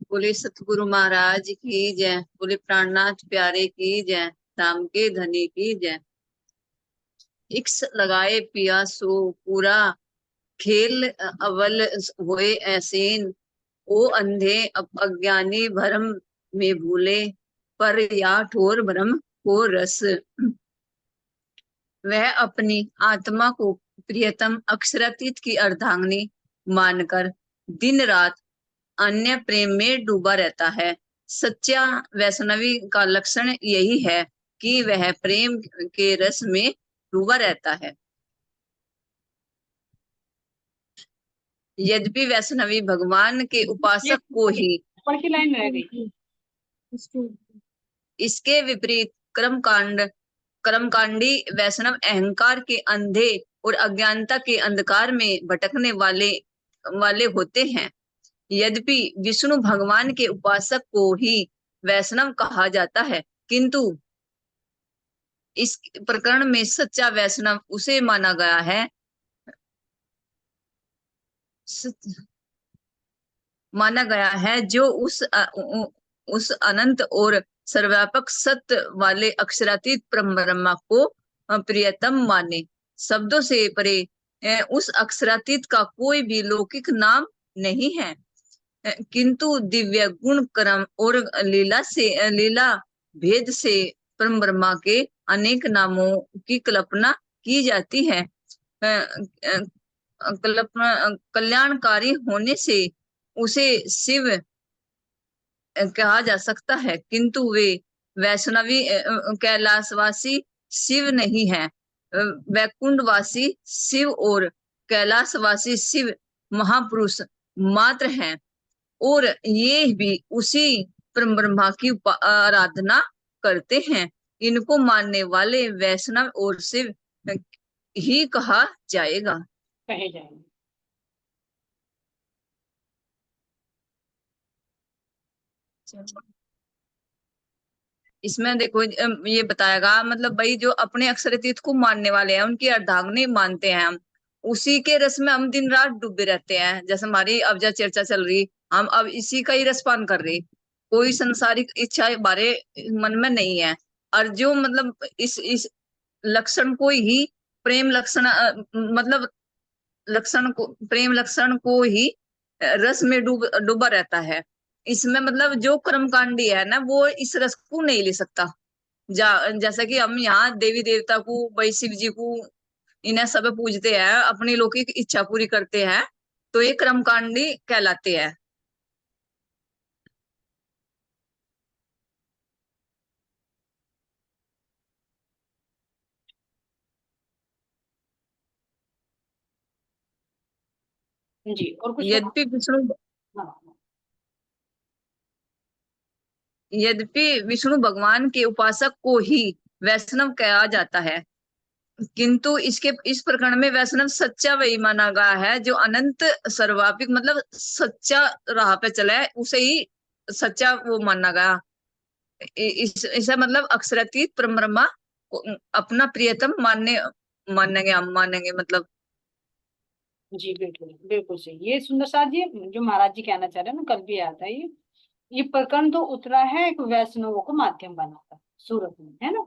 बोले सतगुरु महाराज की जय। बोले प्राणनाथ प्यारे की जय। धाम के धनी की जय। इक्स लगाए पिया सो पूरा खेल अव्वल होए ऐसीन। ओ अंधे अज्ञानी भरम में भूले पर या ठोर भ्रम को रस। वह अपनी आत्मा को प्रियतम अक्षरातीत की अर्धांगिनी मानकर दिन रात अन्य प्रेम में डूबा रहता है। सच्चा वैष्णवी का लक्षण यही है कि वह प्रेम के रस में डूबा रहता है। यद्यपि वैष्णवी भगवान के उपासक को ही ऊपर की लाइन रह गई। इसके विपरीत कर्मकांडी वैष्णव अहंकार के अंधे और अज्ञानता के अंधकार में भटकने वाले होते हैं। यद्यपि विष्णु भगवान के उपासक को ही वैष्णव कहा जाता है, किंतु इस प्रकरण में सच्चा वैष्णव उसे माना गया है जो उस अनंत और सर्वव्यापक सत्य वाले अक्षरातीत ब्रह्मा को प्रियतम माने। शब्दों से परे उस अक्षरातीत का कोई भी लौकिक नाम नहीं है, किंतु दिव्य गुण कर्म और लीला भेद से परम ब्रह्मा के अनेक नामों की कल्पना की जाती है। कल्याणकारी होने से उसे शिव कहा जा सकता है, किंतु वे वैष्णवी कैलाशवासी शिव नहीं है। वैकुंठवासी शिव और कैलाशवासी शिव महापुरुष मात्र हैं, और ये भी उसी परम ब्रह्मा की आराधना करते हैं। इनको मानने वाले वैष्णव और शिव ही कहा जाएगा। कहे जाएंगे। इसमें देखो ये बताएगा, मतलब भाई जो अपने अक्षरातीत को मानने वाले हैं उनकी अर्धांगिनी मानते हैं हम, उसी के रस में हम दिन रात डूबे रहते हैं। जैसे हमारी अब जो चर्चा चल रही, हम अब इसी का ही रसपान कर रहे। कोई संसारिक इच्छा हमारे मन में नहीं है। और जो मतलब इस लक्षण को ही प्रेम लक्षण मतलब लक्षण को प्रेम लक्षण को ही रस में डूबा रहता है। इसमें मतलब जो कर्मकांडी है ना, वो इस रस को नहीं ले सकता। जैसा कि हम यहाँ देवी देवता को, भाई शिव जी को, इन्हें सब पूजते हैं, अपनी लौकिक इच्छा पूरी करते हैं, तो ये कर्मकांडी कहलाते हैं। जी, और कुछ यद्यपि विष्णु हाँ। यद्यपि विष्णु भगवान के उपासक को ही वैष्णव कहा जाता है, किंतु इस प्रकरण में वैष्णव सच्चा वही माना गया है जो अनंत सर्वापिक मतलब सच्चा राह पे चला है, उसे ही सच्चा वो माना गया। इसे मतलब अक्षरातीत परम ब्रह्मा को अपना प्रियतम मानेंगे मतलब। जी बिल्कुल बिल्कुल सही। ये सुंदर साथ जी जो महाराज जी कहना चाह रहे हैं ना, कल भी आया था ये प्रकरण तो उतरा है एक वैष्णवों को माध्यम बनाता सूरत में, है ना।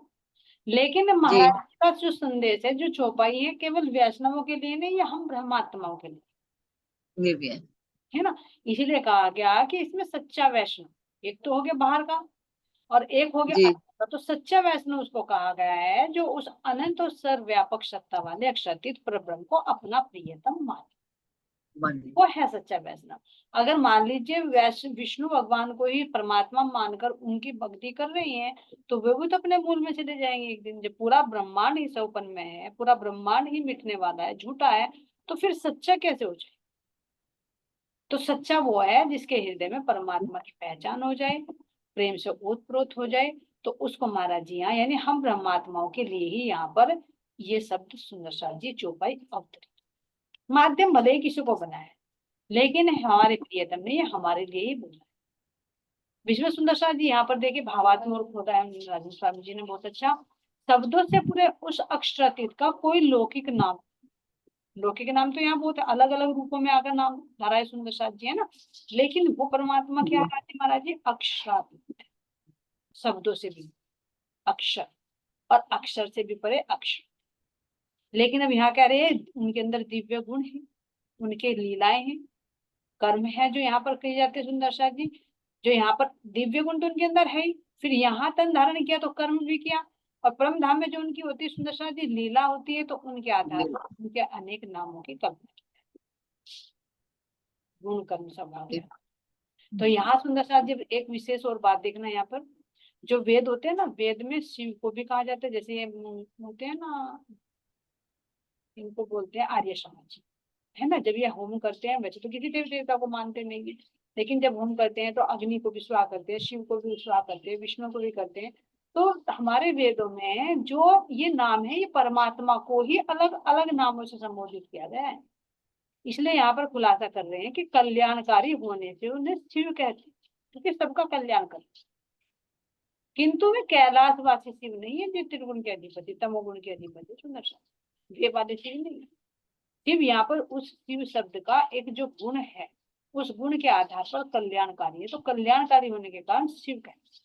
लेकिन जी महाराज जी का जो संदेश है, जो चौपाई है, केवल वैष्णवों के लिए नहीं, ये हम ब्रह्मात्माओं के लिए, ये भी है। है ना। इसीलिए कहा गया कि इसमें सच्चा वैष्णव एक तो हो गया बाहर का, और एक हो गया जी अंदर का। तो सच्चा वैष्णव उसको कहा गया है जो उस अनंत और सर्वव्यापक सत्ता वाले अक्षरातीत परब्रह्म को अपना प्रियतम माने, मानिए। वो है सच्चा वैष्णव। अगर मान लीजिए विष्णु भगवान को ही परमात्मा मानकर उनकी भक्ति कर रही हैं, तो वे भी तो अपने मूल में चले जाएंगे एक दिन। जब पूरा ब्रह्मांड ही सौपन में है, पूरा ब्रह्मांड ही मिटने वाला है, झूठा है, तो फिर सच्चा कैसे हो जाए। तो सच्चा वो है जिसके हृदय में परमात्मा की पहचान हो जाए, प्रेम से ओतप्रोत हो जाए। तो उसको महाराज जी यहाँ, यानी हम ब्रह्मात्माओं के लिए ही यहाँ पर ये शब्द सुंदर साथ जी चौपाई अवतरित, माध्यम भले ही किसी को बनाया, लेकिन हमारे प्रियतम ने ये हमारे लिए ही बोला। विश्व सुंदर साथ जी यहाँ पर देखिए भावात्मक होता है, राजन स्वामी जी ने बहुत अच्छा शब्दों से पूरे उस अक्षरातीत का कोई लौकिक नाम लौकिक नाम तो यहाँ बहुत अलग अलग रूपों में आकर नाम धरा है सुंदर साथ जी, है ना। लेकिन वो परमात्मा क्या है महाराज जी, अक्षरातीत, शब्दों से भी अक्षर, और अक्षर से भी परे अक्षर। लेकिन अब यहाँ कह रहे हैं उनके अंदर दिव्य गुण है, उनके लीलाएं हैं, कर्म है जो यहाँ पर कही जाते हैं सुंदर साथ जी। जो यहाँ पर दिव्य गुण तो उनके अंदर है ही, फिर यहाँ तन धारण किया तो कर्म भी किया, और परम धाम में जो उनकी होती है सुंदर साथ जी लीला होती है, तो उनके आधार पर उनके अनेक नामों की कल्पना, गुण कर्म सब आ गया। तो यहाँ सुंदर साथ जी एक विशेष और बात देखना, यहाँ पर जो वेद होते हैं ना, वेद में शिव को भी कहा जाता है, जैसे ये होते हैं ना, इनको बोलते हैं आर्य समाज, है ना। जब ये होम करते हैं, वैसे तो किसी देवी देवता को मानते नहीं है, लेकिन जब होम करते हैं तो अग्नि को भी स्वाह करते हैं, शिव को भी स्वाह करते हैं, विष्णु को भी करते हैं। तो हमारे वेदों में जो ये नाम है, ये परमात्मा को ही अलग अलग नामों से संबोधित किया गया है। इसलिए यहाँ पर खुलासा कर रहे हैं कि कल्याणकारी होने से उन्हें शिव कहते हैं, क्योंकि सबका कल्याण करते। किंतु वे कैलाशवासी शिव नहीं है, जो त्रिगुण के अधिपति, तमोगुण के अधिपति, सुंदर सा वे वाले शिव नहीं है। शिव यहाँ पर उस शिव शब्द का एक जो गुण है, उस गुण के आधार पर कल्याणकारी है, तो कल्याणकारी होने के कारण शिव कहते हैं।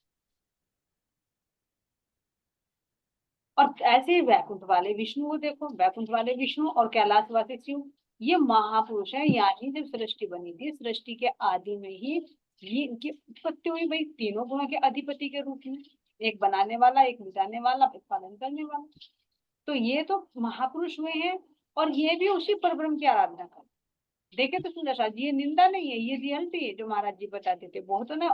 और ऐसे ही वैकुंठ वाले विष्णु को देखो, वैकुंठ वाले विष्णु और कैलाशवासी शिव, ये महापुरुष है। यानी जब सृष्टि बनी थी, सृष्टि के आदि में ही ये इनकी उत्पत्ति हुई भाई, तीनों गुणों के अधिपति के रूप में, एक बनाने वाला, एक मिटाने वाला, एक पालन करने वाला। तो ये तो महापुरुष हुए हैं, और ये भी उसी परब्रह्म की आराधना करते। देखे तो सुंदर साथ जी, ये निंदा नहीं है, ये रियलिटी है जो महाराज जी बताते थे। बहुत ने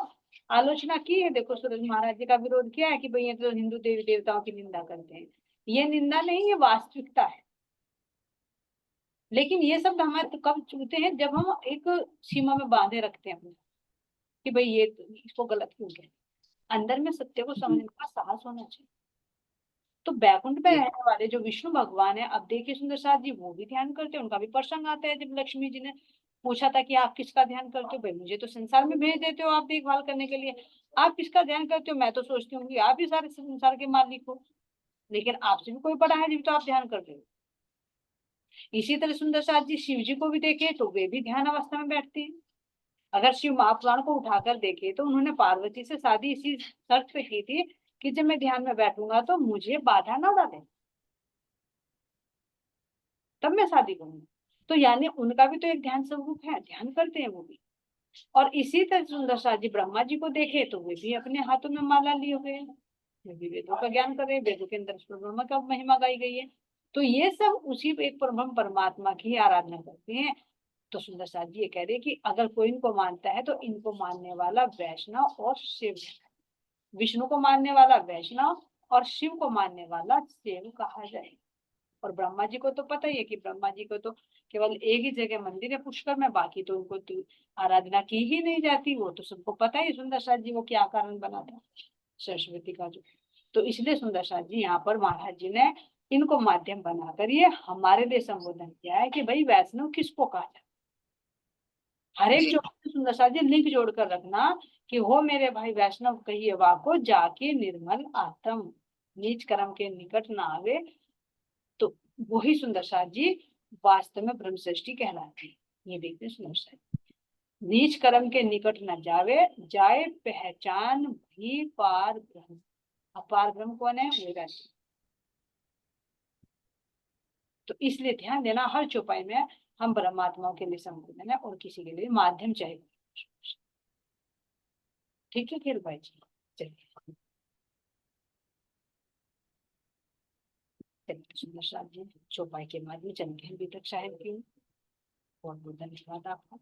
आलोचना की है, देखो सूरज महाराज जी का विरोध किया है कि भाई ये तो हिंदू देवी देवताओं की निंदा करते हैं। ये निंदा नहीं, ये वास्तविकता है। लेकिन ये शब्द हमारे कब चुनते हैं, जब हम एक सीमा में बांधे रखते हैं अपने, कि भाई ये इसको गलत क्यों कह, अंदर में सत्य को समझने का साहस होना चाहिए। तो बैकुंठ में रहने वाले जो विष्णु भगवान है, अब देखिए सुंदर साथ जी वो भी ध्यान करते हैं। उनका भी प्रसंग आता है, जब लक्ष्मी जी ने पूछा था कि आप किसका ध्यान करते हो, भाई मुझे तो संसार में भेज देते हो आप देखभाल करने के लिए, आप किसका ध्यान करते हो, मैं तो सोचती हूँ कि आप ही सारे संसार के मालिक हो, लेकिन आपसे भी कोई बड़ा है जब तो आप ध्यान करते हो। इसी तरह सुंदर साथ जी शिव जी को भी देखे तो वे भी ध्यान अवस्था में बैठते हैं। अगर शिव महापुराण को उठाकर देखे तो उन्होंने पार्वती से शादी इसी शर्त पे की थी कि जब मैं ध्यान में बैठूंगा तो मुझे बाधा ना डाले, तब मैं शादी करूंगी। तो यानी उनका भी तो एक ध्यान स्वरूप है, ध्यान करते हैं वो भी। और इसी तरह सुंदर साथ जी ब्रह्मा जी को देखे तो वे भी अपने हाथों में माला लिए हुए, वे भी वेदों का ज्ञान कर रहे हैं, वेदों के अंदर ब्रह्मा का महिमा गाई गई है। तो ये सब उसी एक परमात्मा की आराधना करते हैं। तो सुंदर साथ जी ये कह रहे हैं कि अगर कोई इनको मानता है तो इनको मानने वाला वैष्णव और शिव, विष्णु को मानने वाला वैष्णव और शिव को मानने वाला शिव कहा जाए। और ब्रह्मा जी को तो पता ही है कि ब्रह्मा जी को तो केवल एक ही जगह मंदिर है पुष्कर में, बाकी तो उनको तो आराधना की ही नहीं जाती। वो तो सबको पता ही सुंदर साथ जी वो क्या कारण बना था सरस्वती का जो। तो इसलिए सुंदर साथ जी यहाँ पर महाराज जी ने इनको माध्यम बनाकर ये हमारे लिए संबोधन किया है कि भाई वैष्णव किसको कहा जाए। हर एक जो सुंदर साथ जी लिंक जोड़कर रखना कि हो मेरे भाई वैष्णव कहिए वाको जाके निर्मल आत्म, नीच कर्म के निकट ना आवे। तो वही सुंदर साथ जी वास्तव में ब्रह्म सृष्टि कहलाती है। ये देखते सुंदर साथ, नीच कर्म के निकट न जावे, जाए पहचान भी पार ब्रह्म। अपार ब्रह्म कौन है, वो वैष्णव। तो इसलिए ध्यान देना हर चौपाई में हम परमात्माओं के लिए संबोधन है और किसी के लिए माध्यम चाहिए। ठीक है खेल भाई जी, चलिए सुंदर साथ जी चौपाई के बाद में चलते हैं बीतक साहेब की। बहुत बहुत धन्यवाद आपका।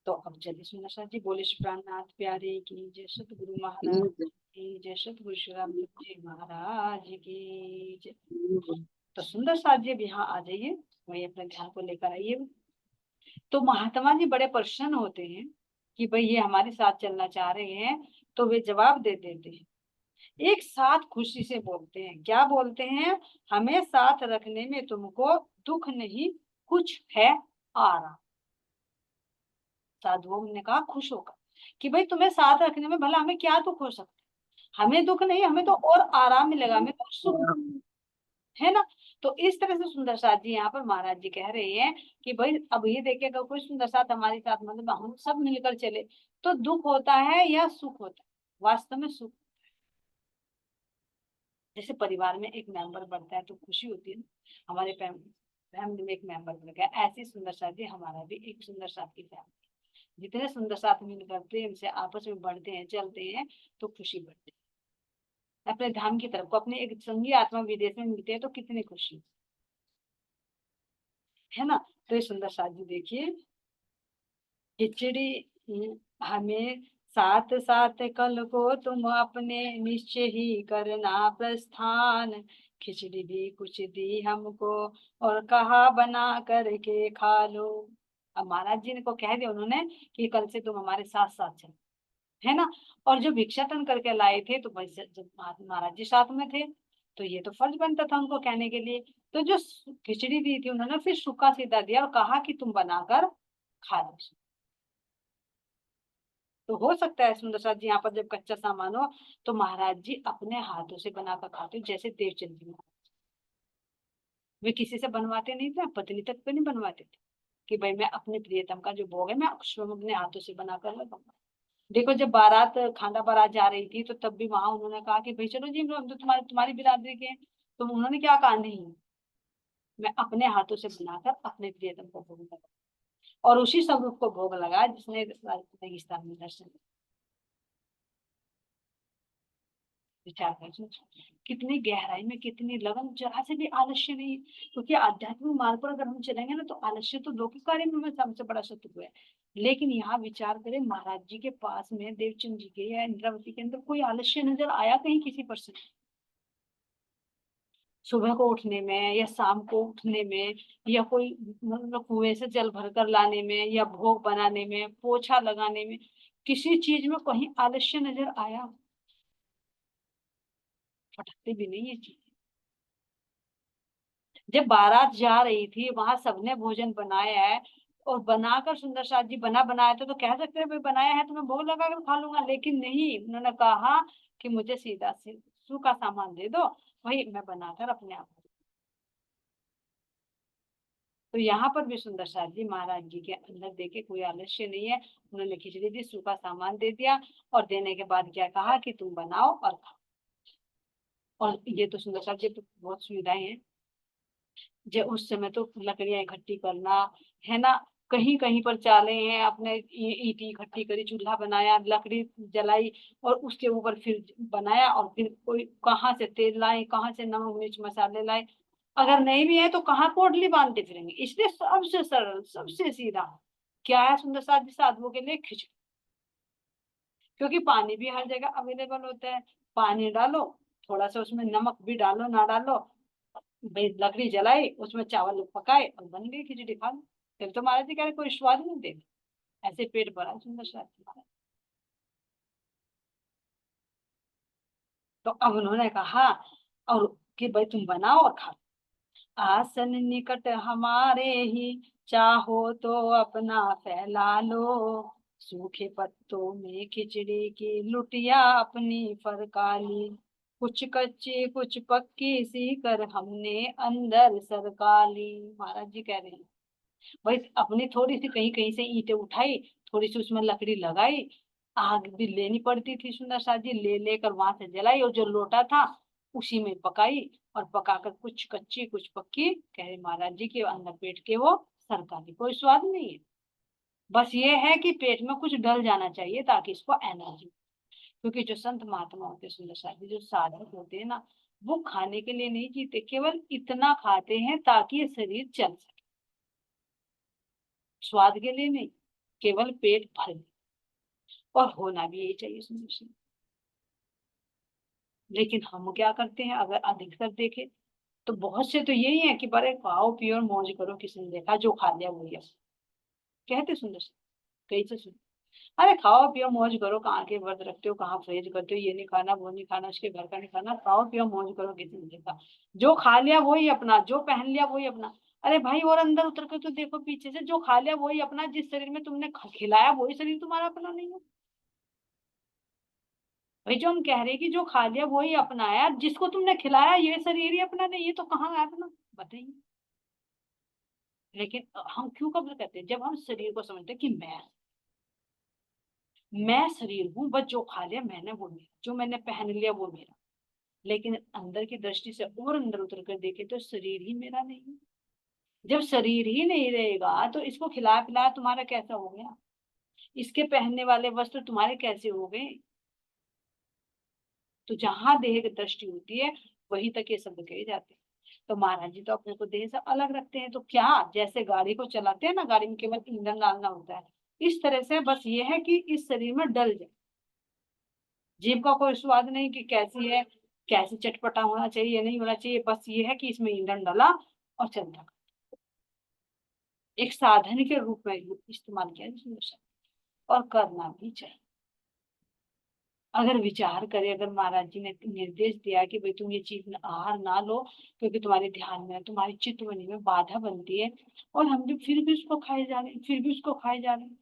तो अब चलिए सुंदर साथ जी बोले श्री प्राणनाथ प्यारे की जय, सतगुरु महाराज की जय, सतगुरु श्री राम जी महाराज की जय। तो सुंदर साथ जी अब यहाँ आ जाइए, वही अपने ध्यान को लेकर आइए। तो महात्मा जी बड़े प्रसन्न होते हैं कि भाई ये हमारे साथ चलना चाह रहे हैं, तो वे जवाब दे देते हैं, एक साथ खुशी से बोलते हैं। क्या बोलते हैं, हमें साथ रखने में तुमको दुख नहीं, कुछ है आराम। साधुओं ने कहा खुश होकर कि भाई तुम्हें साथ रखने में भला हमें क्या दुख हो सकता है, हमें दुख नहीं, हमें तो और आराम मिलेगा, हमें तो सुख। है ना। तो इस तरह से सुंदर साथ जी यहाँ पर महाराज जी कह रहे हैं कि भाई अब ये देखिए, अगर कोई सुंदर साथ हमारे साथ, मतलब हम सब मिलकर चले, तो दुख होता है या सुख होता है? वास्तव में सुख। जैसे परिवार में एक मेंबर बढ़ता है तो खुशी होती है ना, हमारे फैमिली में एक मेंबर बढ़ गया, ऐसी सुंदर साथ जी हमारा भी एक सुंदर साथ की फैमिली। जितने सुंदर साथ मिलकर प्रेम से आपस में बढ़ते हैं, चलते हैं, तो खुशी बढ़ती है। अपने धाम की तरफ को, अपने एक संगी आत्मा विदेश में मिलते हैं तो कितनी खुशी, है ना। तो ये सुंदर साथ जी देखिए, खिचड़ी हमें साथ साथ कल को तुम अपने निश्चय ही करना प्रस्थान। खिचड़ी भी कुछ दी हमको और कहा बना करके खा लो। अब महाराज जी ने को कह दिया उन्होंने कि कल से तुम हमारे साथ साथ चलो, है ना। और जो भिक्षाटन करके लाए थे, तो भाई जब महाराज जी साथ में थे, तो ये तो फर्ज बनता था उनको कहने के लिए। तो जो खिचड़ी दी थी उन्होंने फिर सूखा सीधा दिया और कहा कि तुम बनाकर खा लो। तो हो सकता है सुंदर साथ जी यहाँ पर जब कच्चा सामान हो, तो महाराज जी अपने हाथों से बनाकर खाते, जैसे देवचंद जी महाराज। वे किसी से बनवाते नहीं थे, पत्नी तक पे नहीं बनवाते थे कि भाई मैं अपने प्रियतम का जो भोग है मैं स्वयं अपने हाथों से बनाकर लगाऊंगा। देखो जब बारात, खाना बारात जा रही थी, तो तब भी वहां उन्होंने कहा कि भाई चलो जी, हम तो तुम्हारी बिरादरी के हैं। तो उन्होंने क्या कहा, नहीं, मैं अपने हाथों से बनाकर अपने प्रियतम को भोग लगा, और उसी स्वरूप को भोग लगा जिसने रेगिस्तान में दर्शन दिया। विचार कर सोचो, कितनी गहराई में, कितनी लगन, जरा से भी आलस्य नहीं। क्योंकि आध्यात्मिक मार्ग पर अगर हम चलेंगे ना, तो आलस्य तो लौकिक कार्य में हमें सबसे बड़ा शत्रु है। लेकिन यहाँ विचार करें, महाराज जी के पास में, देवचंद जी के या इंद्रावती के अंदर कोई आलस्य नजर आया कहीं किसी पर से? सुबह को उठने में या शाम को उठने में, या कोई मतलब कुएं से जल भर कर लाने में, या भोग बनाने में, पोछा लगाने में, किसी चीज में कहीं आलस्य नजर आया? फटकते भी नहीं है चीज। जब बारात जा रही थी, वहां सबने भोजन बनाया है, और बनाकर सुंदर साथ जी बना बनाया था, तो कह सकते हैं भाई बनाया है तो मैं भोग लगा कर खा लूंगा। लेकिन नहीं, उन्होंने कहा कि मुझे सीधा सूखा सामान दे दो, वही मैं बनाकर अपने आप। तो यहाँ पर भी सुंदर साथ जी महाराज जी के अंदर देखे कोई आलस्य नहीं है। उन्होंने खिचड़ी दी, सूखा सामान दे दिया, और देने के बाद क्या कहा कि तुम बनाओ और खाओ। और ये तो सुंदर साथ जी तो बहुत सुविधाएं हैं। जो उस समय तो लकड़ियां इकट्ठी करना, है ना, कहीं कहीं पर चाले हैं, अपने ईंट इकट्ठी करी, चूल्हा बनाया, लकड़ी जलाई, और उसके ऊपर फिर बनाया, और फिर कोई कहाँ से तेल लाए, कहाँ से नमक मिर्च मसाले लाए। अगर नहीं भी है तो कहाँ पोटली बांधते फिरेंगे। इसलिए सबसे सरल, सबसे सीधा क्या है सुंदर साथ जी साधुओं के लिए? खिचड़ी। क्योंकि पानी भी हर जगह अवेलेबल होता है। पानी डालो, थोड़ा सा उसमें नमक भी डालो ना डालो, भाई लकड़ी जलाई, उसमें चावल पकाए और बन गई खिचड़ी, खा लो। फिर तो महाराज जी कह रहे कोई स्वाद नहीं देगा, ऐसे पेट भरा सुंदर सा तुम्हारा। तो अब उन्होंने कहा और कि भाई तुम बनाओ और खाओ। आसन निकट हमारे ही, चाहो तो अपना फैला लो। सूखे पत्तों में खिचड़ी की लुटिया अपनी फरका ली। कुछ कच्ची कुछ पक्की सी कर हमने अंदर सरका ली। महाराज जी कह रहे हैं भाई अपनी थोड़ी सी कहीं कहीं से ईंटें उठाई, थोड़ी सी उसमें लकड़ी लगाई, आग भी लेनी पड़ती थी सुंदर सा जी, ले लेकर वहां से जलाई, और जो लोटा था उसी में पकाई, और पकाकर कुछ कच्ची कुछ पक्की, कह रहे महाराज जी के अंदर पेट के वो सरकारी, कोई स्वाद नहीं है। बस ये है कि पेट में कुछ डल जाना चाहिए ताकि इसको एनर्जी। क्योंकि जो संत महात्मा होते हैं सुंदर सा जी, जो साधक होते हैं ना, वो खाने के लिए नहीं जीते, केवल इतना खाते हैं ताकि ये शरीर चल सके, स्वाद के लिए नहीं, केवल पेट भर। और होना भी यही चाहिए सुनिश्चित। लेकिन हम क्या करते हैं, अगर अधिकतर देखे तो बहुत से तो यही है कि बड़े खाओ पियो और मौज करो, किसी ने देखा जो खा लिया वही है, कहते सुंदर से, कई से सुन। अरे खाओ पियो मौज करो, कहाँ के व्रत रखते हो, कहाँ परहेज करते हो, ये नहीं खाना वो नहीं खाना, उसके घर का नहीं खाना, खाओ पियो मौज करो, किसी ने देखा जो खा लिया वही अपना, जो पहन लिया वही अपना। अरे भाई और अंदर उतर कर तो देखो, पीछे से जो खा लिया वही अपना, जिस शरीर में तुमने खिलाया वही शरीर तुम्हारा अपना नहीं है। भाई जो हम कह रहे हैं कि जो खा लिया वही अपनाया, जिसको तुमने खिलाया ये शरीर ही अपना नहीं, ये तो कहाँ है अपना, बताइए। लेकिन हम क्यों कब्र करते हैं? जब हम शरीर को समझते हैं कि मैं शरीर हूँ, बस जो खा लिया मैंने वो मेरा, जो मैंने पहन लिया वो मेरा। लेकिन अंदर की दृष्टि से और अंदर उतर कर देखे तो शरीर ही मेरा नहीं है। जब शरीर ही नहीं रहेगा तो इसको खिला पिलाया तुम्हारा कैसा हो गया, इसके पहनने वाले वस्त्र तुम्हारे कैसे हो गए? तो जहां देह की दृष्टि होती है वहीं तक ये शब्द कहे जाते हैं। तो महाराज जी तो अपने को देह से अलग रखते हैं, तो क्या जैसे गाड़ी को चलाते हैं ना, गाड़ी में केवल ईंधन डालना होता है, इस तरह से बस ये है कि इस शरीर में डल जाए। जीभ का कोई स्वाद नहीं कि कैसी है, कैसे चटपटा होना चाहिए नहीं होना चाहिए, बस ये है कि इसमें ईंधन डाला और चलता। एक साधन के रूप में इस्तेमाल किया जाए और करना भी चाहिए। अगर विचार करे, अगर महाराज जी ने निर्देश दिया कि भाई तुम ये चीज आहार ना लो क्योंकि तुम्हारे ध्यान में, तुम्हारी चित्तवनी में बाधा बनती है, और हम भी फिर भी उसको खाए जा रहे हैं, फिर भी उसको खाए जा रहे हैं,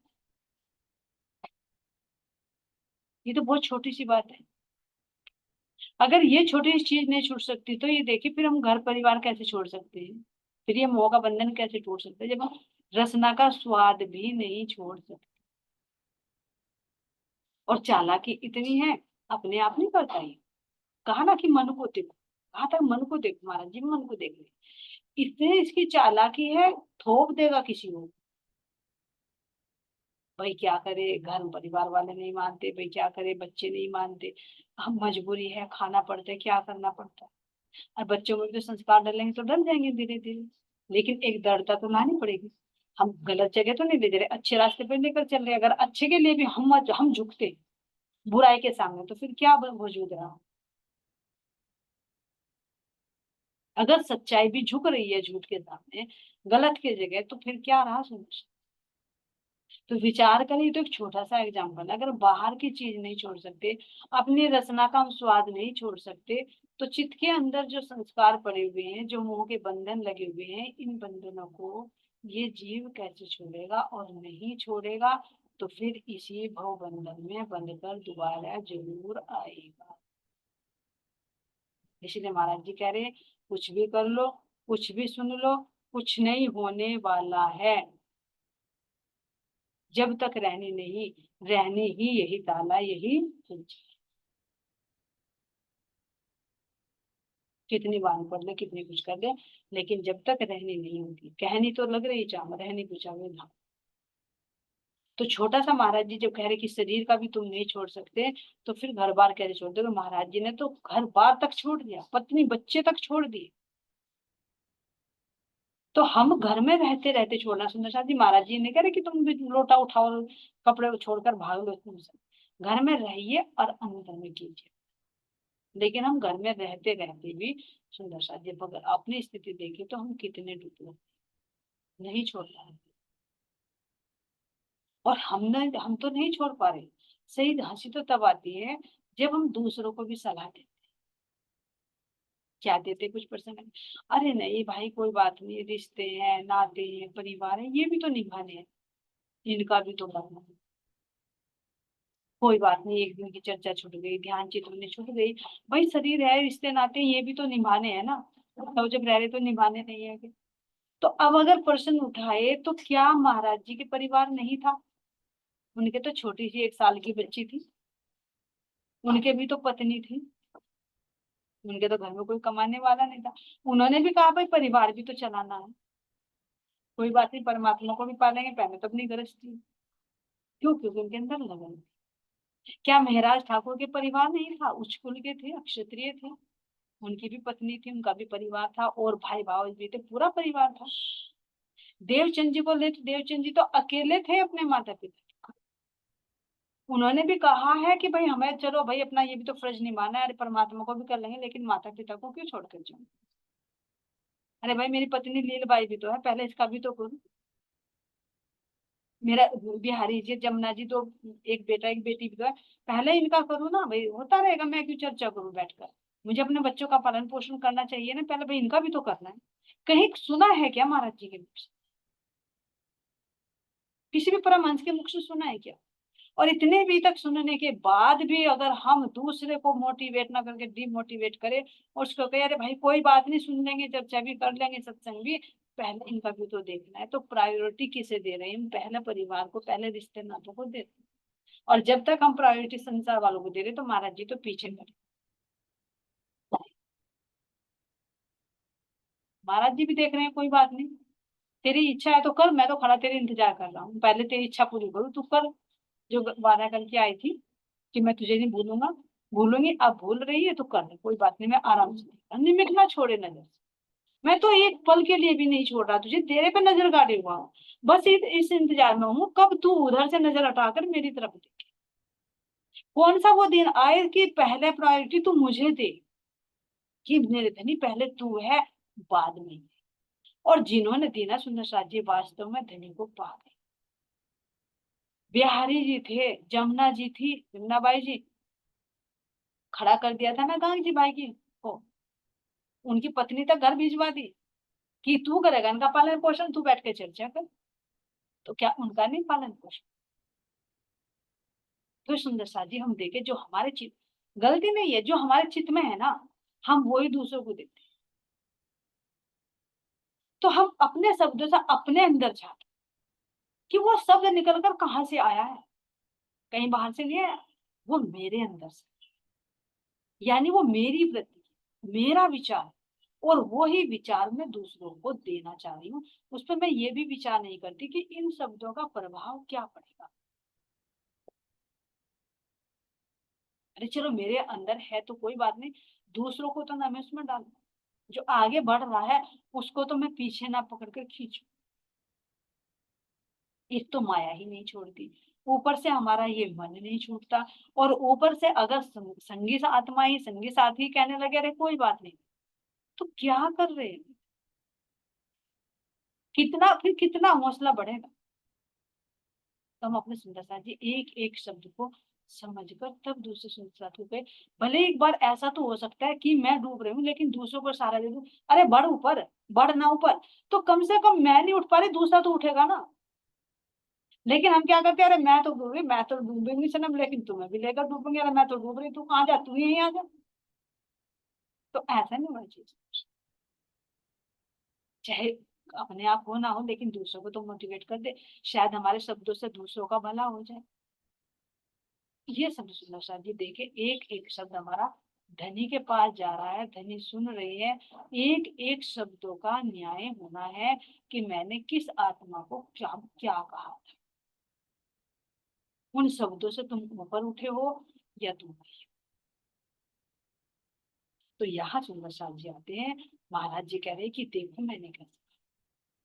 ये तो बहुत छोटी सी बात है। अगर ये छोटी सी चीज नहीं छूट सकती तो ये देखिए फिर हम घर परिवार कैसे छोड़ सकते हैं, फिर ये मोह का बंधन कैसे टूट सकते हैं, जब हम रसना का स्वाद भी नहीं छोड़ सकते। और चालाकी इतनी है, अपने आप नहीं करता ये। कहा ना कि मन को देखो, कहा था मन को देखो, महाराज जी मन को देख ले, इतने इसकी चालाकी है, थोप देगा किसी को। भाई क्या करे, घर परिवार वाले नहीं मानते, भाई क्या करे, बच्चे नहीं मानते, हम मजबूरी है, खाना पड़ता है, क्या करना पड़ता है। और बच्चों में भी तो संस्कार डालेंगे तो डर जाएंगे धीरे धीरे। लेकिन एक दृढ़ता तो लानी पड़ेगी। हम गलत जगह तो नहीं ले जा रहे, अच्छे रास्ते पे लेकर चल रहे, अगर अच्छे के लिए भी हम झुकते बुराई के सामने तो फिर क्या वजूद रहा। अगर सच्चाई भी झुक रही है झूठ के सामने, गलत की जगह, तो फिर क्या रहा सोच। तो विचार करें, तो एक छोटा सा एग्जाम्पल, अगर बाहर की चीज नहीं छोड़ सकते, अपनी रचना का हम स्वाद नहीं छोड़ सकते, तो चित्त के अंदर जो संस्कार पड़े हुए हैं, जो मोह के बंधन लगे हुए हैं, इन बंधनों को ये जीव कैसे छोड़ेगा, और नहीं छोड़ेगा तो फिर इसी भव बंधन में बंधकर दोबारा जरूर आएगा। इसलिए महाराज जी कह रहे हैं, कुछ भी कर लो, कुछ भी सुन लो, कुछ नहीं होने वाला है। जब तक रहने नहीं, रहने ही यही ताला, यही कुंजी। कितनी बार पढ़ ले, कितनी कुछ कर ले, लेकिन जब तक रहने नहीं होगी, कहनी तो लग रही चाह, रहनी कुछ ना। तो छोटा सा महाराज जी जब कह रहे कि शरीर का भी तुम नहीं छोड़ सकते, तो फिर घर बार कैसे छोड़ दोगे? महाराज जी ने तो घर बार तक छोड़ दिया, पत्नी बच्चे तक छोड़ दिए। तो हम घर में रहते रहते छोड़ना, सुंदर साथ जी महाराज जी ने कह रहे कि तुम भी लोटा उठाओ, कपड़े छोड़कर भाग लो तुम सब, घर में रहिए और अंतर में कीजिए। लेकिन हम घर में रहते रहते भी, सुंदर साथ जी अगर अपनी स्थिति देखें तो हम कितने डूबे, नहीं छोड़ पा रहे। और हम तो नहीं छोड़ पा रहे। सही हंसी तो तब आती है जब हम दूसरों को भी सलाह देते। क्या देते कुछ पर्सन, अरे नहीं भाई कोई बात नहीं, रिश्ते हैं, नाते हैं, परिवार है, ये भी तो निभाने हैं, इनका भी तो करना है। कोई बात नहीं, एक दिन की चर्चा छूट गई, ध्यान चितवनी छूट गई, भाई शरीर है, रिश्ते नाते ये भी तो निभाने हैं ना, तो जब रह रहे तो निभाने नहीं है। तो अब अगर प्रश्न उठाए तो क्या महाराज जी के परिवार नहीं था? उनके तो छोटी सी 1 साल की बच्ची थी, उनके भी तो पत्नी थी, उनके तो घर में कोई कमाने वाला नहीं था। उन्होंने भी कहा भाई परिवार भी तो चलाना है, कोई बात नहीं, परमात्मा को भी पालेंगे, पहले तो अपनी गृहस्थी। क्यों? क्योंकि उनके अंदर लगन थी। क्या महाराज ठाकुर के परिवार नहीं था? उच्च कुल के थे, क्षत्रिय थे, उनकी भी पत्नी थी, उनका भी परिवार था, और भाई भाव भी थे, पूरा परिवार था। देवचंद जी को ले तो देवचंद जी तो अकेले थे अपने माता पिता। उन्होंने भी कहा है कि भाई हमें चलो भाई अपना ये भी तो फर्ज निभाना है, अरे परमात्मा को भी कर लेंगे, लेकिन माता पिता को क्यों छोड़ कर जाऊं? अरे भाई मेरी पत्नी लीलबाई भी तो है, पहले इसका भी तो करूं। मेरा बिहारी जी जमुना जी तो एक बेटा एक बेटी भी तो है, पहले इनका करूँ ना भाई, होता रहेगा, मैं क्यों चर्चा करूं बैठकर? मुझे अपने बच्चों का पालन पोषण करना चाहिए ना, पहले भाई इनका भी तो करना है। कहीं सुना है क्या महाराज जी के मुख से? किसी भी परमहंस के मुख से सुना है क्या? और इतने भी तक सुनने के बाद भी अगर हम दूसरे को मोटिवेट ना करके डिमोटिवेट करें और उसको कहे अरे भाई कोई बात नहीं, सुन लेंगे, चर्चा भी कर लेंगे, सत्संग भी, पहले इनका भी तो देखना है। तो प्रायोरिटी किसे दे रहे हैं हम? पहले परिवार को, पहले रिश्ते नातों को दे रहे हैं। और जब तक हम प्रायोरिटी संसार वालों को दे रहे तो महाराज जी तो पीछे खड़े। महाराज जी भी देख रहे हैं, कोई बात नहीं, तेरी इच्छा है तो कर, मैं तो खड़ा तेरे इंतजार कर रहा हूँ, पहले तेरी इच्छा पूरी करूँ, तू कर। जो वादा करके आई थी कि मैं तुझे नहीं भूलूंगा, भूलूंगी, अब भूल रही है तो कर ले, कोई बात नहीं, मैं आराम से निमिट ना छोड़े नजर से। मैं तो एक पल के लिए भी नहीं छोड़ रहा तुझे, तेरे पे नजर गाड़े हुआ हूँ, बस इस इंतजार में हूँ कब तू उधर से नजर हटाकर मेरी तरफ देखे। कौन सा वो दिन आए कि पहले प्रायोरिटी तू मुझे दे, कि मेरे धनी पहले तू है, बाद में। और जिन्होंने दीना सुंदर साथ जी वास्तव में धनी को पा गए। बिहारी जी थे, जमुना जी थी, जमुनाबाई जी, खड़ा कर दिया था ना गांधी जी भाई की को, उनकी पत्नी तक घर भिजवा दी कि तू करेगा इनका पालन पोषण, तू बैठ के चर्चा कर। तो क्या उनका नहीं पालन पोषण? तो सुंदर साथ जी हम देखे जो हमारे चित्त, गलती नहीं है, जो हमारे चित्त में है ना, हम वही दूसरों को देते हैं। तो हम अपने शब्दों से अपने अंदर झांके कि वो शब्द निकलकर कहाँ से आया है, कहीं बाहर से नहीं आया, वो मेरे अंदर से, यानी वो मेरी वृत्ति, मेरा विचार, और वो ही विचार मैं दूसरों को देना चाह रही हूँ। उस पर मैं ये भी विचार नहीं करती कि इन शब्दों का प्रभाव क्या पड़ेगा। अरे चलो मेरे अंदर है तो कोई बात नहीं, दूसरों को तो ना मैं उसमें डालू, जो आगे बढ़ रहा है उसको तो मैं पीछे ना पकड़ कर खींचू। एक तो माया ही नहीं छोड़ती, ऊपर से हमारा ये मन नहीं छूटता, और ऊपर से अगर संगी आत्मा ही, संगी साथी कहने लगे अरे कोई बात नहीं, तो क्या कर रहे हैं? कितना फिर कितना हौसला बढ़ेगा। तो हम अपने सुंदर साथ जी एक एक शब्द को समझकर तब दूसरे सुंदर साथी पे, भले एक बार ऐसा तो हो सकता है कि मैं डूब रही हूँ लेकिन दूसरों को सहारा दे दूं, अरे बढ़ ऊपर, बढ़ ना ऊपर, तो कम से कम मैं नहीं उठ पा रही, दूसरा तो उठेगा ना। लेकिन हम क्या करते हैं, अरे मैं तो डूब रही, मैं तो डूबूंगी सनम, लेकिन तुम्हें भी लेकर डूबूंगी, अरे मैं तो डूब रही, तू कहाँ जा, तू यहीं आ जा। तो ऐसा नहीं होना चाहिए। चाहे अपने आप हो ना हो, लेकिन दूसरों को तो मोटिवेट कर दे, शायद हमारे शब्दों से दूसरों का भला हो जाए। ये शब्द सुंदर साथ जी देखे, एक एक शब्द हमारा धनी के पास जा रहा है, धनी सुन रही है, एक एक शब्दों का न्याय होना है कि मैंने किस आत्मा को क्या क्या कहा था। उन शब्दों से तुम ऊपर उठे हो या तुम नहीं। तो यहाँ सुंदर साथ जी आते हैं, महाराज जी कह रहे हैं कि देखो मैंने कैसे,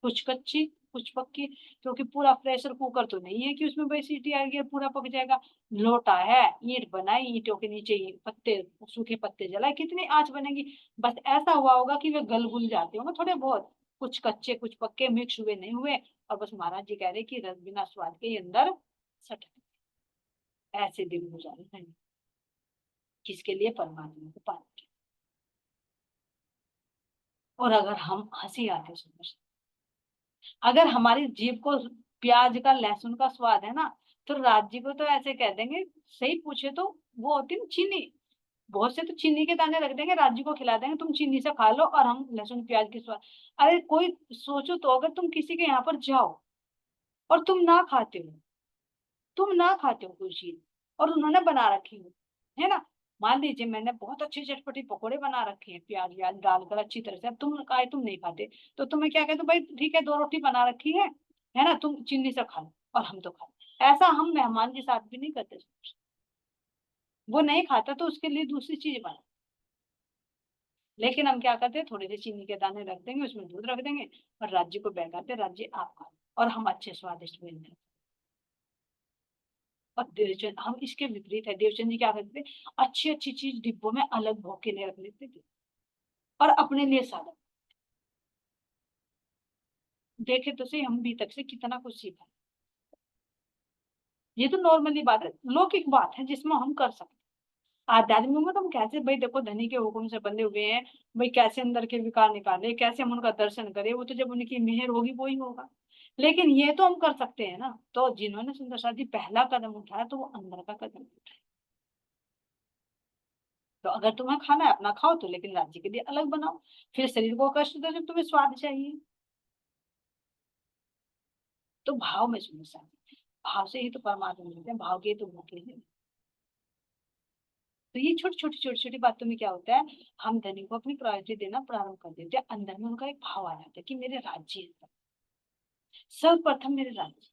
कुछ कच्ची कुछ पक्की, क्योंकि पूरा प्रेशर कुकर तो नहीं है कि उसमें भाई सीटी आ गई पूरा पक जाएगा। लोटा है, ईंट बनाई, ईंटों के नीचे पत्ते, सूखे पत्ते जलाए, कितनी आंच बनेगी। बस ऐसा हुआ होगा कि वे गल गुल जाते होंगे थोड़े बहुत, कुछ कच्चे कुछ पक्के मिक्स हुए नहीं हुए, और बस महाराज जी कह रहे कि रस बिना स्वाद के ही अंदर सट गए। ऐसे दिन गुजारे हैं किसके लिए? परमात्मा को पाने के। और अगर हम हंसी आते सुंदर, अगर हमारी जीभ को प्याज का लहसुन का स्वाद है ना, तो राज्य को तो ऐसे कह देंगे, सही पूछे तो वो होती है चीनी, बहुत से तो चीनी के दाने रख देंगे, राज्य को खिला देंगे तुम चीनी से खा लो और हम लहसुन प्याज के स्वाद। अरे कोई सोचो तो, अगर तुम किसी के यहाँ पर जाओ और तुम ना खाते हो कोई चीज, और उन्होंने बना रखी हो, है ना, मान लीजिए मैंने बहुत अच्छे चटपटी पकौड़े बना रखे हैं प्याज व्याज डालकर अच्छी तरह से, अब तुम आए तुम नहीं खाते, तो तुम्हें क्या कहते, भाई ठीक है 2 रोटी बना रखी है ना, तुम चीनी से खा लो और हम तो खाते। ऐसा हम मेहमान के साथ भी नहीं करते। वो नहीं खाता तो उसके लिए दूसरी चीज बना, लेकिन हम क्या करते हैं, थोड़े से चीनी के दाने रख देंगे, उसमें दूध रख देंगे और राज्य को बहकाते, राज्य आप खा लो, और हम अच्छे स्वादिष्ट व्यंजन। और देवचंद हम इसके विपरीत है, देवचंद जी क्या करते थे, अच्छी अच्छी चीज डिब्बों में अलग भोग के लिए रख लेते थे और अपने लिए सादा। देखे तो सही हम भी तक से कितना कुछ सीखा। ये तो नॉर्मली बात है, लौकिक बात है जिसमें हम कर सकते हैं। आध्यात्मिक में तो हम कैसे, भाई देखो धनी के हुक्म से बंधे हुए हैं, भाई कैसे अंदर के विकार निकाले, कैसे हम उनका दर्शन करें, वो तो जब उनकी मेहर होगी वो ही होगा। लेकिन ये तो हम कर सकते हैं ना। तो जिन्होंने सुंदर साथ जी पहला कदम उठाया तो वो अंदर का कदम उठाया। तो अगर तुम्हें खाना है अपना खाओ, तो लेकिन राज्य के लिए अलग बनाओ। फिर शरीर को कष्ट दो जब तुम्हें स्वाद चाहिए। तो भाव में सुंदर साथ जी, भाव से ही तो परमात्मा मिलते हैं, भाव के तो भूखे हैं। तो ये छोटी छोटी बातों में क्या होता है, हम धनी को अपनी प्रायोरिटी देना प्रारंभ कर देते हैं। अंदर में उनका एक भाव आ जाता है कि मेरे राज्य है, सर्वप्रथम मेरे राज्य।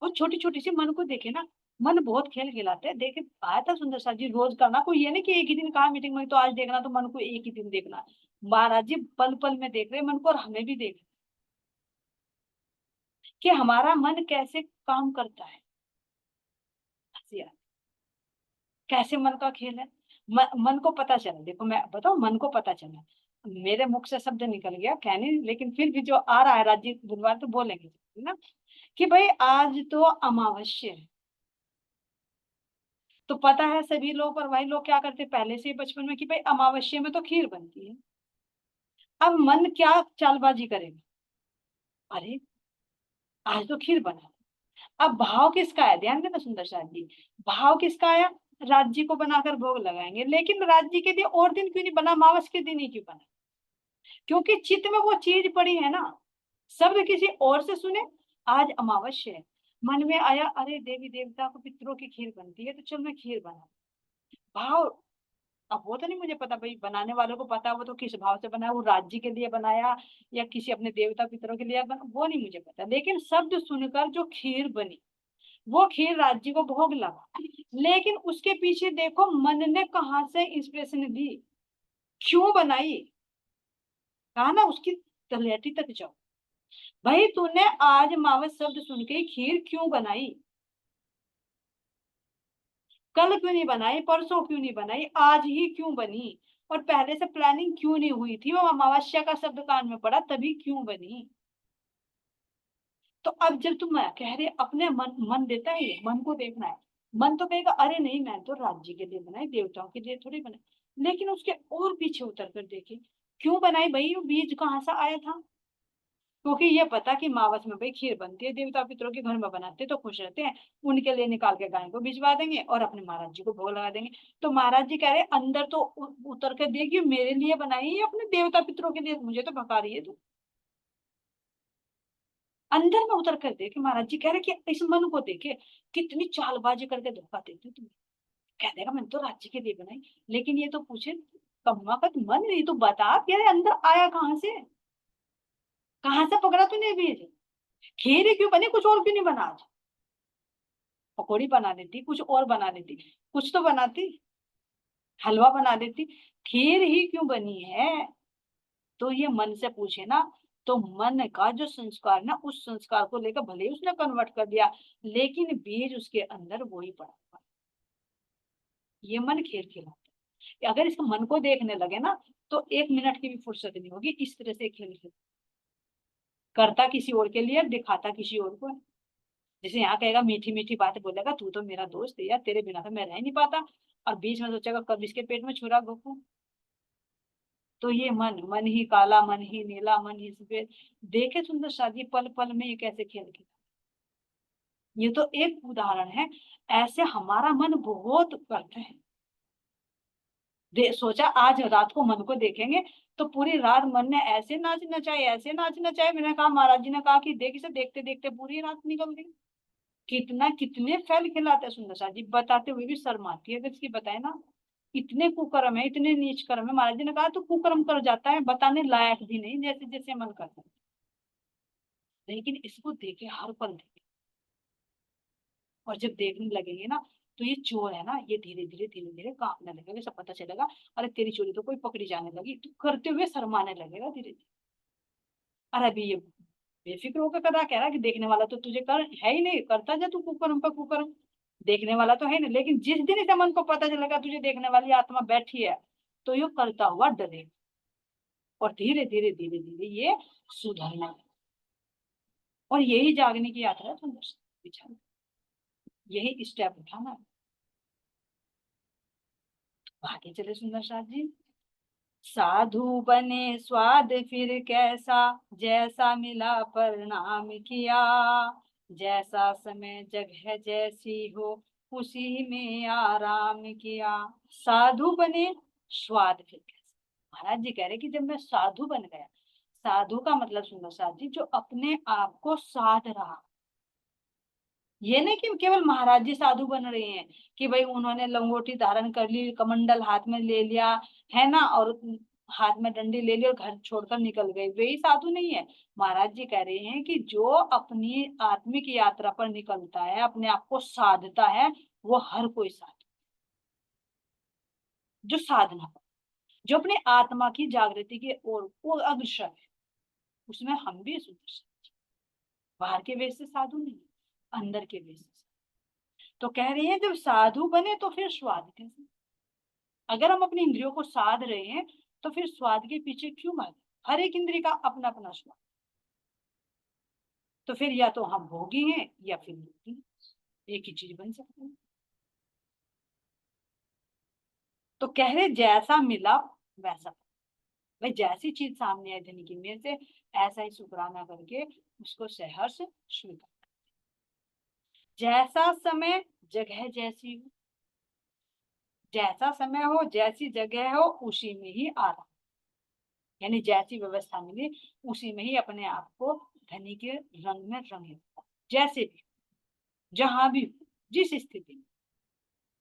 और छोटी छोटी सी मन को देखे ना, मन बहुत खेल खिलाते हैं। देखे आया था सुंदर सा जी, रोज करना, कोई ये नहीं कि एक ही दिन कहा मीटिंग में तो आज देखना, तो मन को एक ही दिन देखना। महाराज जी पल पल में देख रहे मन को, और हमें भी देख कि हमारा मन कैसे काम करता है। हंसी आती। कैसे मन का खेल है। मन को पता चला, देखो मैं बताऊं, मन को पता चला, मेरे मुख से शब्द निकल गया कहने, लेकिन फिर भी जो आ रहा है राज्य बुधवार तो बोलेंगे है ना, कि भाई आज तो अमावस्या है। तो पता है सभी लोग, और भाई लोग क्या करते पहले से ही बचपन में कि भाई अमावस्या में तो खीर बनती है। अब मन क्या चालबाजी करेगा, अरे आज तो खीर बना। अब भाव किसका है, ध्यान देना सुंदर साथ जी, भाव किसका आया, राज्य को बनाकर भोग लगाएंगे। लेकिन राज्य के लिए और दिन क्यों नहीं बना, अमावस के दिन ही क्यों बना, क्योंकि चित्त में वो चीज पड़ी है ना। शब्द किसी और से सुने, आज अमावस्या है, मन में आया अरे देवी देवता को पितरों की खीर बनती है, तो चल मैं खीर बना। भाव, अब वो तो नहीं मुझे पता भाई, बनाने वालों को पता वो तो किस भाव से बनाया, वो राज्य के लिए बनाया या किसी अपने देवता पितरों के लिए बना, वो नहीं मुझे पता। लेकिन शब्द सुनकर जो खीर बनी, वो खीर राज्य को भोग लगा। लेकिन उसके पीछे देखो मन ने कहा से इंस्पिरेशन दी, क्यों बनाई, कहा ना उसकी तलहटी तक जाओ। भाई तूने आज मावस शब्द सुन के खीर क्यों बनाई, कल क्यों नहीं बनाई, परसों क्यों नहीं बनाई, आज ही क्यों बनी, और पहले से प्लानिंग क्यों नहीं हुई थी, वो अमावस्या का शब्द कान में पड़ा तभी क्यों बनी। तो अब जब तुम कह रहे अपने मन, मन देता है ये, मन को देखना है। मन तो कहेगा अरे नहीं मैं तो राज्य के लिए बनाई, देवताओं के लिए थोड़ी बनाई। लेकिन उसके और पीछे उतर कर देखे, क्यों बनाई भाई, वो बीज कहाँ से आया था। क्योंकि ये पता कि मावस में भाई खीर बनती है, देवता पितरों के घर में बनाते तो खुश रहते हैं, उनके लिए निकाल के गाय को भिजवा देंगे और अपने महाराज जी को भोग लगा देंगे। तो महाराज जी कह रहे अंदर तो उतर कर देखिए, मेरे लिए बनाई है अपने देवता पितरों के लिए, मुझे तो भगा रही है तू। अंदर में उतर कर देखे, महाराज जी कह रहे कि इस मन को देखे, कितनी चालबाजी करके धोखा देते तुम। कह देगा मैंने तो राज्य के लिए बनाई, लेकिन ये तो पूछे कम्मा का मन नहीं तो बता तेरे अंदर आया कहाँ से, कहाँ से पकड़ा तूने बीज। खीर ही क्यों बनी, कुछ और क्यों नहीं बना आज, पकौड़ी बना देती, कुछ और बना देती, कुछ तो बनाती, हलवा बना देती, खीर ही क्यों बनी है। तो ये मन से पूछे ना, तो मन का जो संस्कार ना, उस संस्कार को लेकर भले ही उसने कन्वर्ट कर दिया, लेकिन बीज उसके अंदर वही पड़ा हुआ है। ये मन खेल खिलाता है। अगर इसको मन को देखने लगे ना, तो 1 मिनट की भी फुर्सत नहीं होगी, इस तरह से खेल खेल करता किसी और के लिए, दिखाता किसी और को है। जैसे यहाँ कहेगा मीठी मीठी बातें बोलेगा, तू तो मेरा दोस्त है यार, तेरे बिना तो मैं रह नहीं पाता, और बीच में सोचेगा कब इसके पेट में छुरा घोपू। तो ये मन, मन ही काला मन ही नीला मन ही सफेद, देखे सुंदर शादी पल पल में ये कैसे खेल खेल। ये तो एक उदाहरण है, ऐसे हमारा मन बहुत करते हैं। सोचा आज रात को मन को देखेंगे, तो पूरी रात मन ने ऐसे नाच नचाए, ऐसे नाच नचाए, मैंने कहा महाराज जी ने कहा कि देख इसे देखते देखते पूरी रात निकल गई। कितना कितने फैल खिलाते हैं सुंदर सा जी, बताते हुए भी शर्म आती है अगर इसकी बताए ना। इतने कुकर्म है, इतने नीच कर्म है, महाराज जी ने कहा तो कुकर्म कर जाता है, बताने लायक भी नहीं, जैसे जैसे मन करता है। लेकिन इसको देखे हर पल देखे, और जब देखने लगेंगे ना, तो ये चोर है ना, ये धीरे धीरे कांपने लगेगा, सब पता चलेगा, अरे तेरी चोरी तो कोई पकड़ी जाने लगी, तू करते हुए शर्माने लगेगा धीरे धीरे। अरे अभी ये बेफिक्र होकर कदा कह रहा कि देखने वाला तो तुझे कर है ही नहीं, करता जा तू कुकर्म पर कुकर्म, देखने वाला तो है नहीं। लेकिन जिस दिन इसे मन को पता चलेगा तुझे देखने वाली आत्मा बैठी है, तो ये करता हुआ डरेगा, और धीरे धीरे धीरे धीरे ये सुधरना है। और यही जागने की यात्रा है सुंदर सा विचार, यही स्टेप उठाना है। आगे चले सुंदर साथ जी, साधु बने स्वाद फिर कैसा, जैसा मिला प्रणाम किया। जैसा समय जगह जैसी हो, उसी में आराम किया। साधु बने स्वाद फिर कैसा। महाराज जी कह रहे कि जब मैं साधु बन गया, साधु का मतलब सुंदर साथ जी जो अपने आप को साध रहा। ये नहीं कि केवल महाराज जी साधु बन रहे हैं कि भाई उन्होंने लंगोटी धारण कर ली, कमंडल हाथ में ले लिया है ना, और हाथ में डंडी ले ली और घर छोड़कर निकल गए, वे ही साधु नहीं है। महाराज जी कह रहे हैं कि जो अपनी आत्मिक यात्रा पर निकलता है, अपने आप को साधता है, वो हर कोई साधु। जो साधना पर, जो अपने आत्मा की जागृति की ओर वो अग्रसर है, उसमें हम भी सुंदर से, बाहर के वेश से साधु नहीं, अंदर के वेश से। तो कह रही है जब साधु बने तो फिर स्वाद कैसे। अगर हम अपनी इंद्रियों को साध रहे हैं तो फिर स्वाद के पीछे क्यों भागे। हर एक इंद्रिय का अपना अपना स्वाद। तो फिर या तो हम भोगी हैं या फिर योगी हैं, एक ही चीज बन सकती है। तो कह रहे जैसा मिला वैसा, भाई जैसी चीज सामने है धनी की मेरे से, ऐसा ही शुक्राना करके उसको सहर्ष स्वीकार। जैसा समय जगह जैसी हो, जैसा समय हो जैसी जगह हो उसी में ही आराम, यानी जैसी व्यवस्था मिली उसी में ही अपने आप को धनी के रंग में रंगे, जैसे भी जहां भी जिस स्थिति में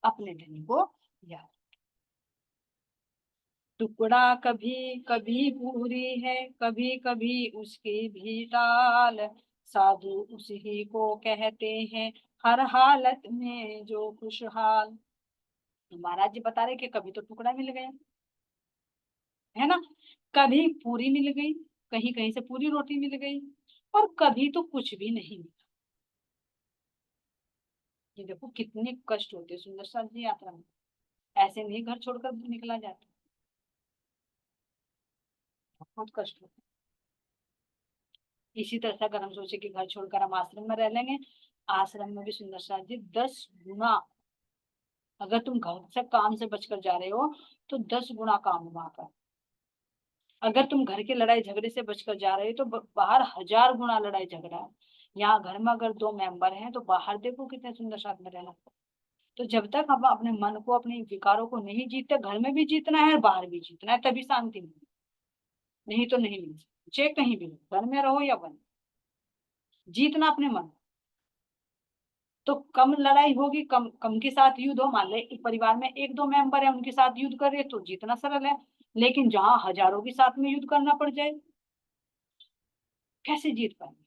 अपने धनी को याद। टुकड़ा कभी कभी पूरी है, कभी कभी उसकी भी टाल। साधु उसी को कहते हैं हर हालत में जो खुशहाल। तो महाराज जी बता रहे कि कभी तो टुकड़ा मिल गया है ना, कभी पूरी मिल गई, कहीं कहीं से पूरी रोटी मिल गई, और कभी तो कुछ भी नहीं मिला। ये देखो कितने कष्ट होते सुंदर साथ जी यात्रा में, ऐसे नहीं घर छोड़कर निकला जाता, बहुत कष्ट होता। इसी तरह से अगर हम सोचे कि घर छोड़कर हम आश्रम में रह लेंगे, आश्रम में भी सुंदर साथ जी 10 गुना, अगर तुम घर से काम से बचकर जा रहे हो तो 10 गुना काम वहां पर। अगर तुम घर के लड़ाई झगड़े से बचकर जा रहे हो तो बाहर 1000 गुना लड़ाई झगड़ा है। यहाँ घर में अगर 2 मेंबर हैं तो बाहर देखो कितने सुंदर साथ में रहना। तो जब तक हम अपने मन को अपने विकारों को नहीं जीतते, घर में भी जीतना है बाहर भी जीतना है, तभी शांति मिलेगी, नहीं तो नहीं मिल सकती। चाहे कहीं भी घर में रहो या वन, जीतना अपने मन। तो कम लड़ाई होगी, कम कम के साथ युद्ध हो, मान ले एक परिवार में 1-2 मेंबर है उनके साथ युद्ध कर रहे तो जीतना सरल है। लेकिन जहां हजारों के साथ में युद्ध करना पड़ जाए, कैसे जीत पाएंगे।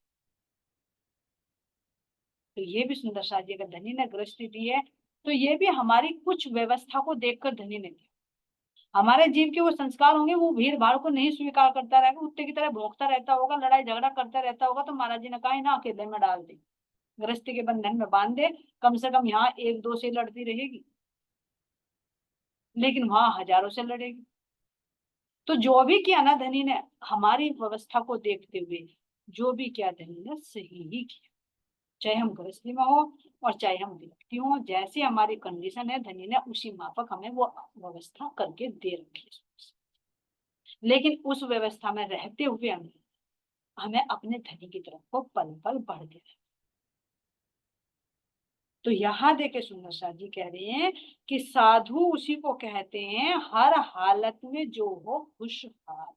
तो ये भी सुंदर साथ जी, अगर धनी ने गृहस्थी दी है तो ये भी हमारी कुछ व्यवस्था को देखकर धनी ने दी। हमारे जीव के वो संस्कार होंगे, वो भीड़ भाड़ को नहीं स्वीकार करता रहेगा, कुत्ते की तरह भौंकता रहता होगा, लड़ाई झगड़ा करता रहता होगा, तो महाराज जी ने कहा ना अकेले में डाल दे, गृहस्थी के बंधन में बांध दे, कम से कम यहाँ 1-2 से लड़ती रहेगी, लेकिन वहां हजारों से लड़ेगी। तो जो भी किया ना धनी ने, हमारी व्यवस्था को देखते हुए जो भी किया धनी ने सही ही किया, चाहे हम गृहस्थी में हो और चाहे हम व्यक्ति हो, जैसी हमारी कंडीशन है धनी ने उसी माफक हमें वो व्यवस्था करके दे रखी है। लेकिन उस व्यवस्था में रहते हुए हमें अपने धनी की तरफ को पल पल बढ़ते रहे। तो यहाँ देखे सुंदर शाह जी कह रहे हैं कि साधु उसी को कहते हैं हर हालत में जो हो खुशहाल।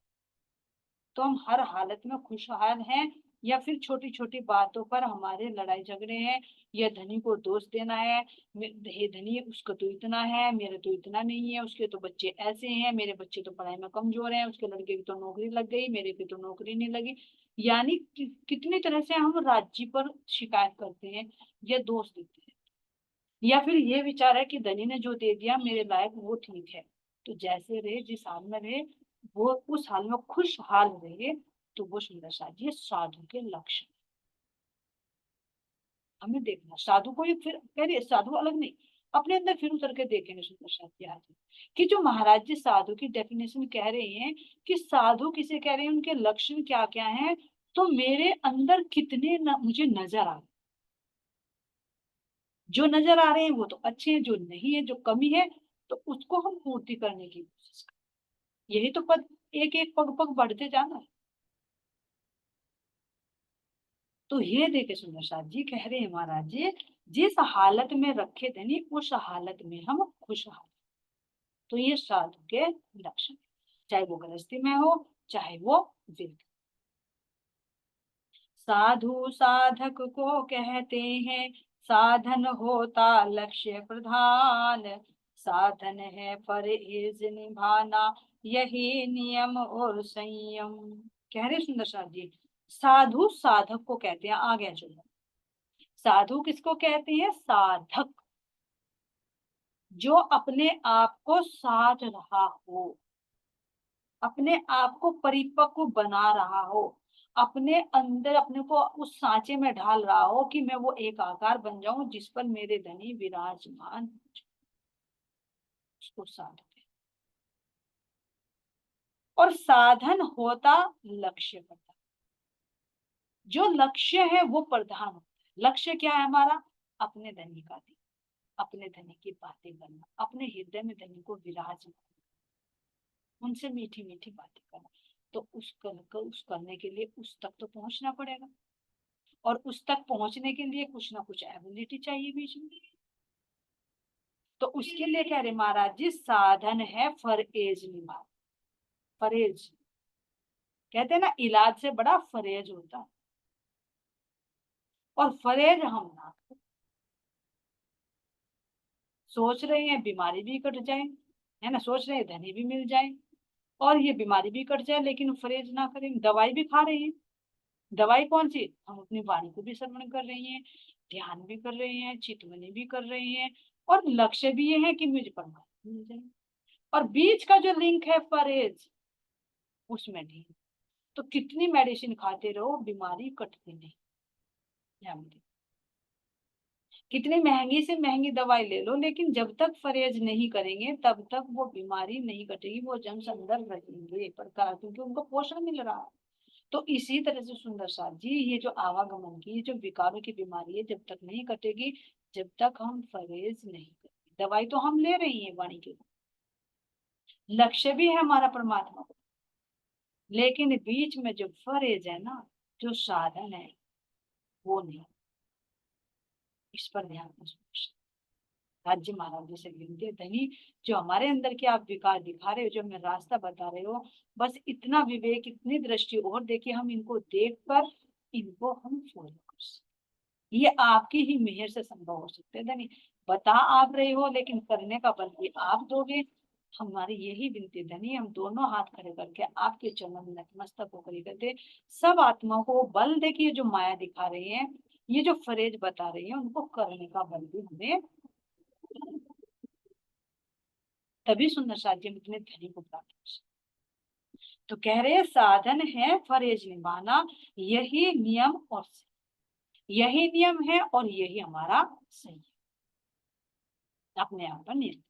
तो हम हर हालत में खुशहाल हैं, या फिर छोटी छोटी बातों पर हमारे लड़ाई झगड़े हैं, या धनी को दोष देना है, हे धनी उसका तो इतना है मेरा तो इतना नहीं है, उसके तो बच्चे ऐसे हैं, मेरे बच्चे तो पढ़ाई में कमजोर हैं, उसके लड़के की तो नौकरी लग गई मेरे की तो नौकरी नहीं लगी। यानी कितनी तरह से हम राज्य पर शिकायत करते हैं या दोष देते हैं, या फिर ये विचार है कि धनी ने जो दे दिया मेरे लायक वो ठीक है। तो जैसे रहे जिस हाल में रहे वो उस हाल में खुशहाल रहे, तो वो सुंदर साथ ये साधु के लक्षण। हमें देखना साधु को, ये फिर कह रही साधु अलग नहीं, अपने अंदर फिर उतर के देखेंगे सुंदर साथ आज कि जो महाराज जी साधु की डेफिनेशन कह रहे हैं कि साधु किसे कह रहे हैं, उनके लक्षण क्या क्या हैं, तो मेरे अंदर कितने मुझे नजर आ रहे, जो नजर आ रहे हैं वो तो अच्छे हैं, जो नहीं है जो कमी है तो उसको हम पूर्ति करने की कोशिश करें। यही तो पद, एक एक पग पग बढ़ते जाना है। तो ये देखे सुंदर साथ जी कह रहे हैं महाराज जी, जिस हालत में रखे धनी उस हालत में हम खुशहाल। तो ये साधु के लक्षण है। चाहे वो गृहस्थी में हो, चाहे वो विरक्त। साधु साधक को कहते हैं, साधन होता लक्ष्य प्रधान। साधन है परहेज निभाना, यही नियम और संयम। कह रहे सुंदर साथ जी, साधु साधक को कहते हैं। आ गया चलो, साधु किसको कहते हैं? साधक, जो अपने आप को साध रहा हो, अपने आप को परिपक्व बना रहा हो, अपने अंदर अपने को उस सांचे में ढाल रहा हो कि मैं वो एक आकार बन जाऊं जिस पर मेरे धनी विराजमान हो जाएं। उसको साधक है। और साधन होता लक्ष्य प्रधान। जो लक्ष्य है वो प्रधान होता है। लक्ष्य क्या है हमारा? अपने धनी का दी, अपने धनी की बातें करना, अपने हृदय में धनी को विराजमान, उनसे मीठी मीठी बातें करना। तो उस करने के लिए उस तक तो पहुंचना पड़ेगा, और उस तक पहुंचने के लिए कुछ ना कुछ एबिलिटी चाहिए बीच में। तो उसके लिए कह रहे महाराज जी, साधन है फरेज निभा। फरेज कहते हैं ना, इलाज से बड़ा फरेज होता है। और फरेज हम ना सोच रहे हैं बीमारी भी कट जाए, है ना, सोच रहे हैं धनी भी मिल जाए और ये बीमारी भी कट जाए, लेकिन फरेज ना करें। दवाई भी खा रहे हैं, दवाई कौन सी? हम अपनी वाणी को भी श्रवण कर रही हैं, ध्यान भी कर रहे हैं, चितवनी भी कर रहे हैं, और लक्ष्य भी ये है कि मुझे परमात्मा मिल जाए। और बीच का जो लिंक है परहेज, उसमें नहीं। तो कितनी मेडिसिन खाते रहो, बीमारी कटती नहीं। ध्यान दें। कितनी महंगी से महंगी दवाई ले लो, लेकिन जब तक परहेज नहीं करेंगे तब तक वो बीमारी नहीं कटेगी, वो जम्स अंदर रहेंगे प्रकार, क्योंकि उनको पोषण मिल रहा है। तो इसी तरह से सुंदर साथ जी, ये जो आवागमन की जो विकारों की बीमारी है, जब तक नहीं कटेगी, जब तक हम परहेज नहीं करेंगे। दवाई तो हम ले रही हैं वाणी के, लक्ष्य भी है हमारा परमात्मा को, लेकिन बीच में जो परहेज है ना, जो साधन है, वो नहीं। इस पर ध्यान दें। राज्य महाराज जी से विनती है, धनी जो हमारे अंदर के आप विकार दिखा रहे हो, जो हमें रास्ता बता रहे हो, बस इतना विवेक, इतनी दृष्टि और देखिए, हम इनको देख कर इनको हम फॉलो कर सकते। ये आपकी ही मेहर से संभव हो सकते हैं धनी। बता आप रहे हो, लेकिन करने का बल भी आप दोगे। हमारी यही विनती धनी, हम दोनों हाथ खड़े करके आपके चरणों में नतमस्तक होकर कहते, सब आत्माओं को बल देखिए, जो माया दिखा रही है, ये जो फरेज बता रही है, उनको करने का बल भी हमें, तभी सुंदर साध्य में इतने धनी को प्राप्त हो सकते। तो कह रहे साधन है फरेज निभाना, यही नियम और यही नियम है और यही हमारा सही है, अपने आप पर निर्भर।